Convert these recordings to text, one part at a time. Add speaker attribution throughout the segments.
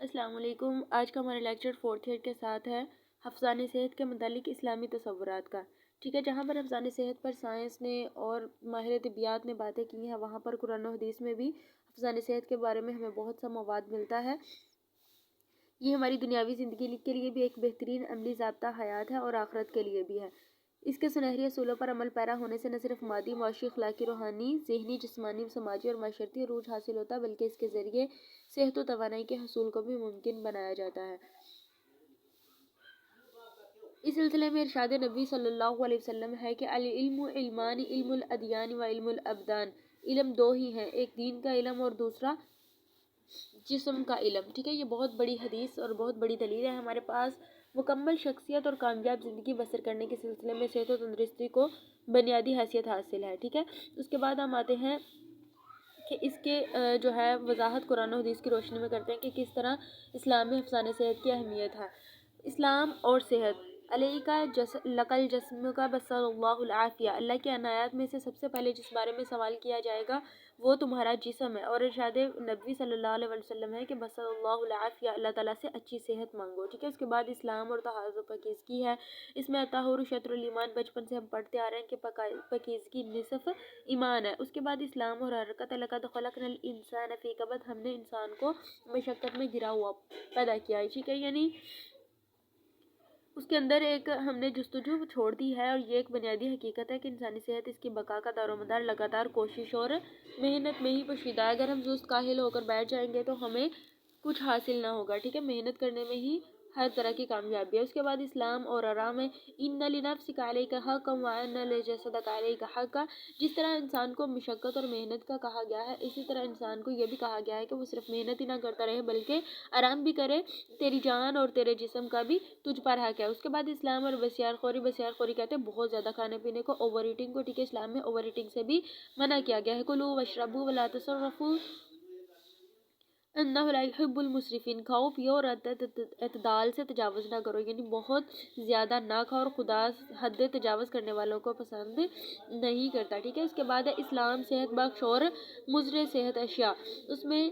Speaker 1: السلام علیکم۔ آج کا ہمارا لیکچر 4th ایئر کے ساتھ ہے حفظان صحت کے متعلق اسلامی تصورات کا۔ ٹھیک ہے، جہاں پر حفظان صحت پر سائنس نے اور ماہر طبیات نے باتیں کی ہیں، وہاں پر قرآن و حدیث میں بھی حفظان صحت کے بارے میں ہمیں بہت سا مواد ملتا ہے۔ یہ ہماری دنیاوی زندگی کے لیے بھی ایک بہترین عملی ضابطہ حیات ہے اور آخرت کے لیے بھی ہے۔ اس کے سنہری اصولوں پر عمل پیرا ہونے سے نہ صرف مادی، معاشی، اخلاقی، روحانی، ذہنی، جسمانی، سماجی اور معاشرتی عروج حاصل ہوتا ہے، بلکہ اس کے ذریعے صحت و توانائی کے حصول کو بھی ممکن بنایا جاتا ہے۔ اس سلسلے میں ارشاد نبی صلی اللہ علیہ وسلم ہے کہ العلم علمان، علم الادیان و علم الابدان۔ علم دو ہی ہیں، ایک دین کا علم اور دوسرا جسم کا علم۔ ٹھیک ہے، یہ بہت بڑی حدیث اور بہت بڑی دلیل ہے ہمارے پاس۔ مکمل شخصیت اور کامیاب زندگی بسر کرنے کے سلسلے میں صحت و تندرستی کو بنیادی حیثیت حاصل ہے۔ ٹھیک ہے، اس کے بعد ہم آتے ہیں کہ اس کے جو ہے وضاحت قرآن و حدیث کی روشنی میں کرتے ہیں کہ کس طرح اسلام میں حفظان صحت کی اہمیت ہے۔ اسلام اور صحت علیہ کا لقل جسم کا بسر اللہ العافیہ۔ اللہ کی عنایات میں سے سب سے پہلے جس بارے میں سوال کیا جائے گا وہ تمہارا جسم ہے، اور ارشاد نبی صلی اللہ علیہ وسلم ہے کہ بسر اللہ العافیہ، اللہ تعالیٰ سے اچھی صحت مانگو۔ ٹھیک ہے، اس کے بعد اسلام اور طہارت و پاکیزگی ہے۔ اس میں الطہور شطر الایمان، بچپن سے ہم پڑھتے آ رہے ہیں کہ پاکیزگی نصف ایمان ہے۔ اس کے بعد اسلام اور حرکت، لقد خلقنا الانسان فی کبد، ہم نے انسان کو مشقت میں گرا ہوا پیدا کیا ہے۔ ٹھیک ہے، یعنی اس کے اندر ایک ہم نے جستجو چھوڑ دی ہے، اور یہ ایک بنیادی حقیقت ہے کہ انسانی صحت، اس کی بقا کا دار و مدار لگاتار کوشش اور محنت میں ہی پوشیدہ ہے۔ اگر ہم سست کاہل ہو کر بیٹھ جائیں گے تو ہمیں کچھ حاصل نہ ہوگا۔ ٹھیک ہے، محنت کرنے میں ہی ہر طرح کی کامیابی ہے۔ اس کے بعد اسلام اور آرام ہے۔ ان لنفسک علیک حقا وان لجسدک علیک حقا۔ جس طرح انسان کو مشقت اور محنت کا کہا گیا ہے، اسی طرح انسان کو یہ بھی کہا گیا ہے کہ وہ صرف محنت ہی نہ کرتا رہے بلکہ آرام بھی کرے۔ تیری جان اور تیرے جسم کا بھی تجھ پر حق ہے۔ اس کے بعد اسلام اور بسیار خوری کہتے ہیں بہت زیادہ کھانے پینے کو، اوور ایٹنگ کو۔ ٹھیک ہے، اسلام میں اوور ایٹنگ سے بھی منع کیا گیا ہے۔ کلوا واشربوا ولا تسرفوا انہ لا یحب المسرفین۔ کھاؤ پیو اور اعتدال سے تجاوز نہ کرو، یعنی بہت زیادہ نہ کھاؤ، اور خدا حد تجاوز کرنے والوں کو پسند نہیں کرتا۔ ٹھیک ہے، اس کے بعد ہے اسلام صحت بخش اور مضر صحت اشیاء۔ اس میں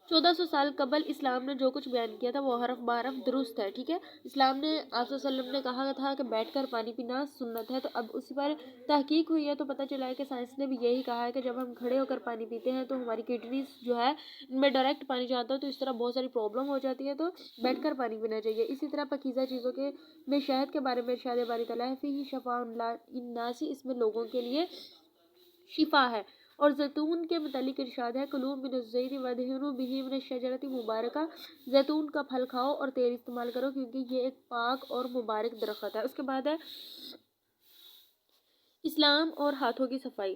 Speaker 1: 1400 سال قبل اسلام نے جو کچھ بیان کیا تھا وہ حرف بحرف درست ہے۔ ٹھیک ہے، اسلام نے آپ صلی اللہ علیہ وسلم نے کہا تھا کہ بیٹھ کر پانی پینا سنت ہے، تو اب اس پر تحقیق ہوئی ہے تو پتہ چلا ہے کہ سائنس نے بھی یہی کہا ہے کہ جب ہم کھڑے ہو کر پانی پیتے ہیں تو ہماری کڈنیز جو ہے ان میں ڈائریکٹ پانی جاتا ہے، تو اس طرح بہت ساری پرابلم ہو جاتی ہے، تو بیٹھ کر پانی پینا چاہیے۔ اسی طرح پاکیزہ چیزوں کے میں شہد کے بارے میں ارشاد باری تعالیٰ ہے فیہ شفاء للناس، اس میں لوگوں کے لیے شفا ہے۔ اور زیتون کے متعلق ارشاد ہے کلوا من الزیت وادہنوا بہ من الشجرۃ المبارکہ، زیتون کا پھل کھاؤ اور تیل استعمال کرو کیونکہ یہ ایک پاک اور مبارک درخت ہے۔ اس کے بعد ہے اسلام اور ہاتھوں کی صفائی۔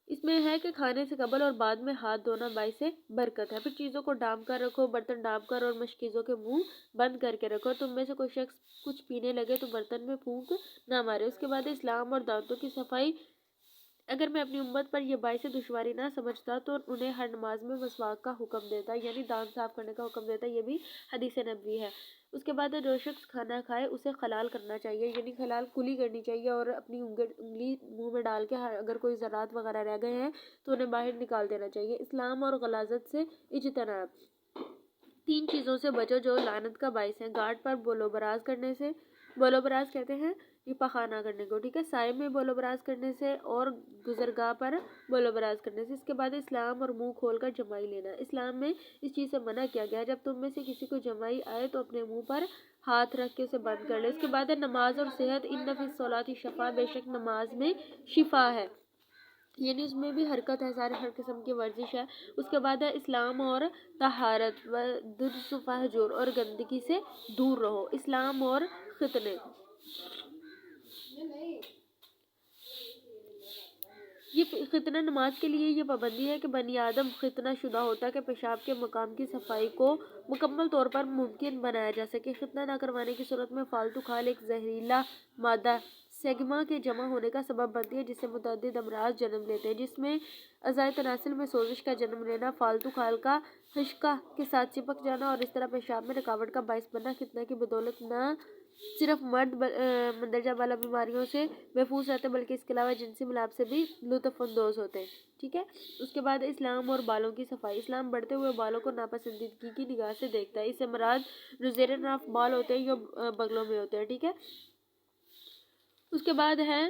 Speaker 1: اس میں ہے کہ کھانے سے قبل اور بعد میں ہاتھ دھونا باعث برکت ہے۔ پھر چیزوں کو ڈھانپ کر رکھو، برتن ڈھانپ کر اور مشکیزوں کے منہ بند کر کے رکھو۔ تم میں سے کوئی شخص کچھ پینے لگے تو برتن میں پھونک نہ مارے۔ اس کے بعد اسلام اور دانتوں کی صفائی۔ اگر میں اپنی امت پر یہ باعث دشواری نہ سمجھتا تو انہیں ہر نماز میں مسواک کا حکم دیتا، یعنی دانت صاف کرنے کا حکم دیتا۔ یہ بھی حدیث نبوی ہے۔ اس کے بعد جو شخص کھانا کھائے اسے خلال کرنا چاہیے، یعنی خلال کلی کرنی چاہیے، اور اپنی انگلی منہ میں ڈال کے اگر کوئی ذرات وغیرہ رہ گئے ہیں تو انہیں باہر نکال دینا چاہیے۔ اسلام اور غلاظت سے اجتناب۔ 3 چیزوں سے بچو جو لعنت کا باعث ہیں۔ گارڈ پر بولو براز کرنے سے، بولو براز کہتے ہیں یہ پخانہ کرنے کو۔ ٹھیک ہے، سائے میں بولو براز کرنے سے اور گزرگاہ پر بولو براز کرنے سے۔ اس کے بعد اسلام اور منہ کھول کر جمائی لینا۔ اسلام میں اس چیز سے منع کیا گیا ہے، جب تم میں سے کسی کو جمائی آئے تو اپنے منہ پر ہاتھ رکھ کے اسے بند کر لے۔ اس کے بعد ہے نماز اور صحت۔ ان فی الصلاۃ شفاء، بے شک نماز میں شفا ہے، یعنی اس میں بھی حرکت ہے، سارے ہر قسم کی ورزش ہے۔ اس کے بعد ہے اسلام اور طہارت، والرجس فاہجر، اور گندگی سے دور رہو۔ اسلام اور ختنے۔ یہ ختنہ نماز کے لیے یہ پابندی ہے کہ بنی آدم ختنہ شدہ ہوتا ہے کہ پیشاب کے مقام کی صفائی کو مکمل طور پر ممکن بنایا جا سکے۔ ختنہ نہ کروانے کی صورت میں فالتو کھال ایک زہریلا مادہ سیگما کے جمع ہونے کا سبب بنتی ہے، جس سے متعدد امراض جنم لیتے ہیں، جس میں اعضائے تناسل میں سوزش کا جنم لینا، فالتو کھال کا خشکہ کے ساتھ چپک جانا اور اس طرح پیشاب میں رکاوٹ کا باعث بننا۔ ختنہ کی بدولت نہ صرف مرد مندرجہ بالا بیماریوں سے محفوظ رہتے ہیں بلکہ اس کے علاوہ جنسی ملاپ سے بھی لطف اندوز ہوتے ہیں. ٹھیک ہے. اس کے بعد اسلام اور بالوں کی صفائی. اسلام بڑھتے ہوئے بالوں کو ناپسندیدگی کی نگاہ سے دیکھتا ہے. اس سے مراد جو زیر ناف بال ہوتے ہیں یا بغلوں میں ہوتے ہیں. ٹھیک ہے. اس کے بعد ہے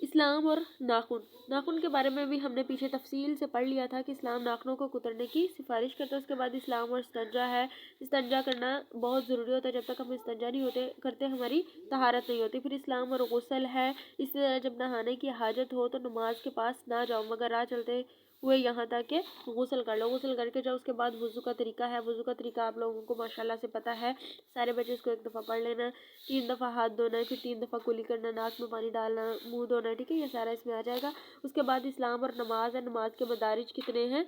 Speaker 1: اسلام اور ناخن. ناخن کے بارے میں بھی ہم نے پیچھے تفصیل سے پڑھ لیا تھا کہ اسلام ناخنوں کو کترنے کی سفارش کرتا ہے. اس کے بعد اسلام اور استنجا ہے. استنجا کرنا بہت ضروری ہوتا ہے. جب تک ہم استنجا نہیں کرتے ہماری طہارت نہیں ہوتی. پھر اسلام اور غسل ہے. اس طرح جب نہانے کی حاجت ہو تو نماز کے پاس نہ جاؤ مگر راہ چلتے ہوئے یہاں تک کہ غسل کر لو. غسل کر کے جاؤ. اس کے بعد وضو کا طریقہ ہے. وضو کا طریقہ آپ لوگوں کو ماشاءاللہ سے پتہ ہے. سارے بچے اس کو ایک دفعہ پڑھ لینا. 3 دفعہ ہاتھ دھونا ہے, پھر 3 دفعہ کلی کرنا, ناک میں پانی ڈالنا, منہ دھونا ہے. ٹھیک ہے. یہ سارا اس میں آ جائے گا. اس کے بعد اسلام اور نماز ہے. نماز کے مدارج کتنے ہیں؟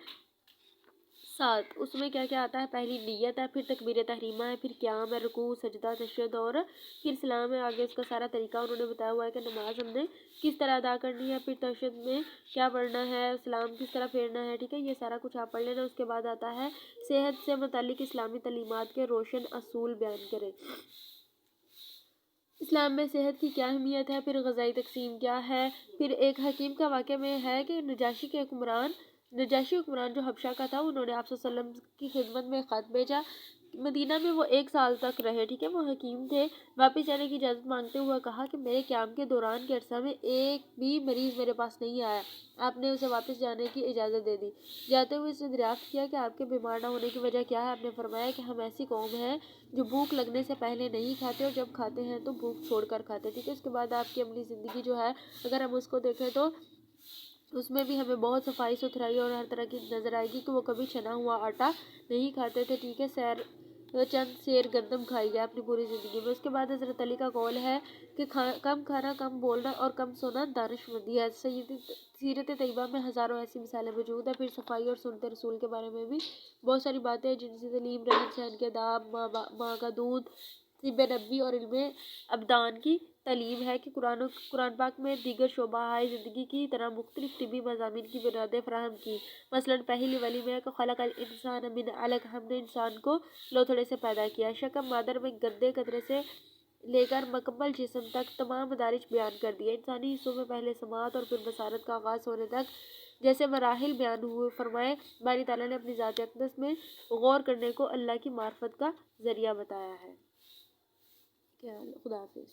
Speaker 1: 7. اس میں کیا کیا آتا ہے؟ پہلی نیت ہے, پھر تکبیر تحریمہ ہے, پھر قیام ہے, رکوع, سجدہ, تشہد اور پھر سلام ہے. آگے اس کا سارا طریقہ انہوں نے بتایا ہوا ہے کہ نماز ہم نے کس طرح ادا کرنی ہے, پھر تشہد میں کیا پڑھنا ہے, سلام کس طرح پھیرنا ہے. ٹھیک ہے. یہ سارا کچھ آپ پڑھ لینا. اس کے بعد آتا ہے صحت سے متعلق اسلامی تعلیمات کے روشن اصول بیان کریں. اسلام میں صحت کی کیا اہمیت ہے, پھر غذائی تقسیم کیا ہے. پھر ایک حکیم کا واقعہ میں ہے کہ نجاشی حکمران جو حبشہ کا تھا, انہوں نے آپ صلی اللہ علیہ وسلم کی خدمت میں خط بھیجا. مدینہ میں وہ 1 سال تک رہے. ٹھیک ہے. وہ حکیم تھے. واپس جانے کی اجازت مانگتے ہوئے کہا کہ میرے قیام کے دوران کے عرصہ میں ایک بھی مریض میرے پاس نہیں آیا. آپ نے اسے واپس جانے کی اجازت دے دی. جاتے ہوئے اس نے دریافت کیا کہ آپ کے بیمار نہ ہونے کی وجہ کیا ہے. آپ نے فرمایا کہ ہم ایسی قوم ہیں جو بھوک لگنے سے پہلے نہیں کھاتے اور جب کھاتے ہیں تو بھوک چھوڑ کر کھاتے. ٹھیک ہے. اس کے بعد آپ کی عملی زندگی جو ہے اگر ہم اس کو دیکھیں تو اس میں بھی ہمیں بہت صفائی ستھرائی اور ہر طرح کی نظر آئے گی کہ وہ کبھی چھنا ہوا آٹا نہیں کھاتے تھے. ٹھیک ہے. چند سیر گندم کھائی ہے اپنی پوری زندگی میں. اس کے بعد حضرت علی کا قول ہے کہ کم کھانا, کم بولنا اور کم سونا دانشمندی ہے. سیرت طیبہ میں ہزاروں ایسی مثالیں موجود ہیں. پھر صفائی اور سنت رسول کے بارے میں بھی بہت ساری باتیں ہیں, جن سے تعلیم, رہن سہن کے آداب, ماں کا دودھ, طب نبوی اور علم ابدان کی تعلیم ہے کہ قرآن پاک میں دیگر شعبہ زندگی کی طرح مختلف طبی مضامین کی بنیادیں فراہم کی. مثلاً پہلی ولی میں کہ خلق الانسان من علق, ہم نے انسان کو لوتھڑے سے پیدا کیا. شکم مادر میں گندے قطرے سے لے کر مکمل جسم تک تمام مدارج بیان کر دیے. انسانی حصوں میں پہلے سماعت اور پھر بصارت کا آغاز ہونے تک جیسے مراحل بیان ہوئے. فرمائے باری تعالیٰ نے اپنی ذات اقدس میں غور کرنے کو اللہ کی معرفت کا ذریعہ بتایا ہے. خدا حافظ.